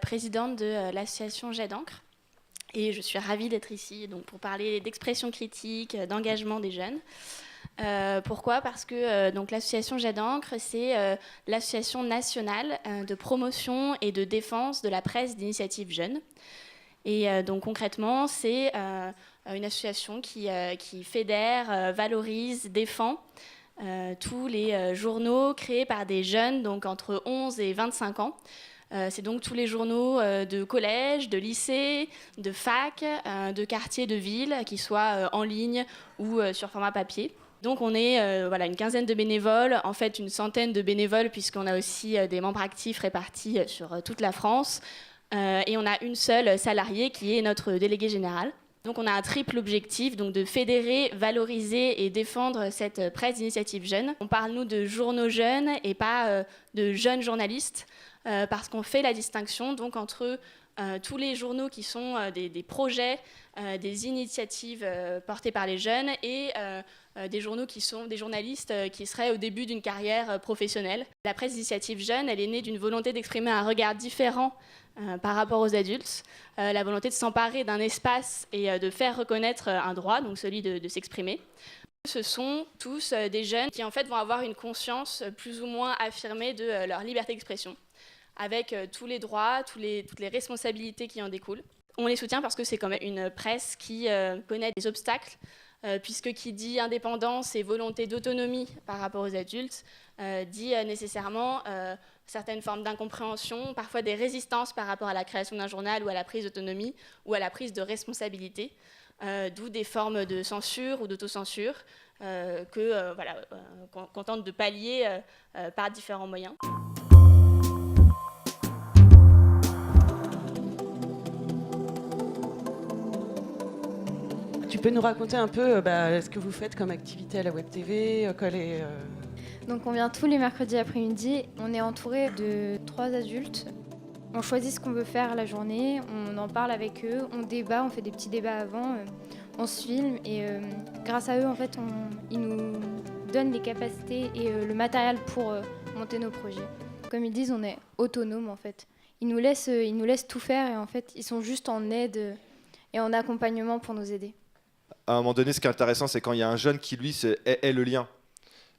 présidente de l'association Jet d'encre et je suis ravie d'être ici donc, pour parler d'expression critique, d'engagement des jeunes. Pourquoi ? Parce que donc, l'association Jet d'encre, c'est l'association nationale de promotion et de défense de la presse d'initiative jeune. Et donc concrètement, c'est une association qui fédère, valorise, défend tous les journaux créés par des jeunes, donc entre 11 et 25 ans. C'est donc tous les journaux de collège, de lycée, de fac, de quartier, de ville, qui soient en ligne ou sur format papier. Donc on est une quinzaine de bénévoles, en fait une centaine de bénévoles puisqu'on a aussi des membres actifs répartis sur toute la France. Et on a une seule salariée qui est notre déléguée générale. Donc on a un triple objectif, donc de fédérer, valoriser et défendre cette presse d'initiative jeune. On parle nous de journaux jeunes et pas de jeunes journalistes, parce qu'on fait la distinction donc, entre tous les journaux qui sont des projets, des initiatives portées par les jeunes et des journaux qui sont des journalistes qui seraient au début d'une carrière professionnelle. La presse d'initiative jeune, elle est née d'une volonté d'exprimer un regard différent par rapport aux adultes, la volonté de s'emparer d'un espace et de faire reconnaître un droit, donc celui de s'exprimer. Ce sont tous des jeunes qui en fait vont avoir une conscience plus ou moins affirmée de leur liberté d'expression, avec tous les droits, toutes les responsabilités qui en découlent. On les soutient parce que c'est quand même une presse qui connaît des obstacles, puisque qui dit indépendance et volonté d'autonomie par rapport aux adultes, dit nécessairement certaines formes d'incompréhension, parfois des résistances par rapport à la création d'un journal ou à la prise d'autonomie ou à la prise de responsabilité, d'où des formes de censure ou d'autocensure qu'on tente de pallier par différents moyens. Tu peux nous raconter un peu ce que vous faites comme activité à la Web TV, Donc on vient tous les mercredis après-midi, on est entouré de 3 adultes. On choisit ce qu'on veut faire la journée, on en parle avec eux, on débat, on fait des petits débats avant, on se filme et grâce à eux en fait ils nous donnent les capacités et le matériel pour monter nos projets. Comme ils disent, on est autonome en fait. Ils nous laissent tout faire et en fait ils sont juste en aide et en accompagnement pour nous aider. À un moment donné, ce qui est intéressant, c'est quand il y a un jeune qui, lui, est le lien.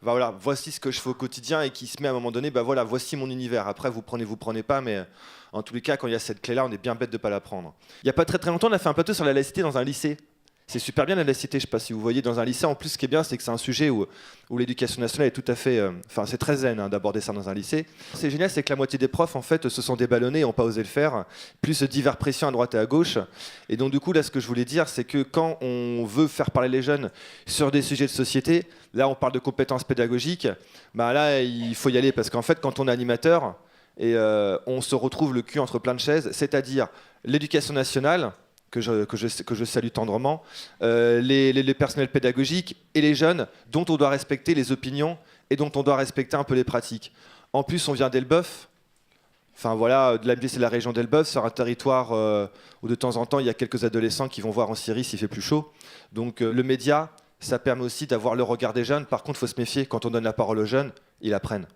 Voilà, voici ce que je fais au quotidien et qui se met à un moment donné, voici mon univers. Après, vous prenez pas, mais en tous les cas, quand il y a cette clé-là, on est bien bête de ne pas la prendre. Il n'y a pas très longtemps, on a fait un plateau sur la laïcité dans un lycée. C'est super bien la laïcité, je ne sais pas si vous voyez, dans un lycée. En plus, ce qui est bien, c'est que c'est un sujet où l'éducation nationale est tout à fait... c'est très zen d'aborder ça dans un lycée. C'est génial, c'est que la moitié des profs, en fait, se sont déballonnés et n'ont pas osé le faire. Plus divers pressions à droite et à gauche. Et donc, du coup, là, ce que je voulais dire, c'est que quand on veut faire parler les jeunes sur des sujets de société, là, on parle de compétences pédagogiques, là, il faut y aller. Parce qu'en fait, quand on est animateur, et on se retrouve le cul entre plein de chaises, c'est-à-dire l'éducation nationale, que je salue tendrement, les personnels pédagogiques et les jeunes dont on doit respecter les opinions et dont on doit respecter un peu les pratiques. En plus, on vient d'Elbeuf. De l'AMG, c'est la région d'Elbeuf, sur un territoire où de temps en temps, il y a quelques adolescents qui vont voir en Syrie s'il fait plus chaud. Donc le média, ça permet aussi d'avoir le regard des jeunes. Par contre, il faut se méfier, quand on donne la parole aux jeunes, ils la prennent.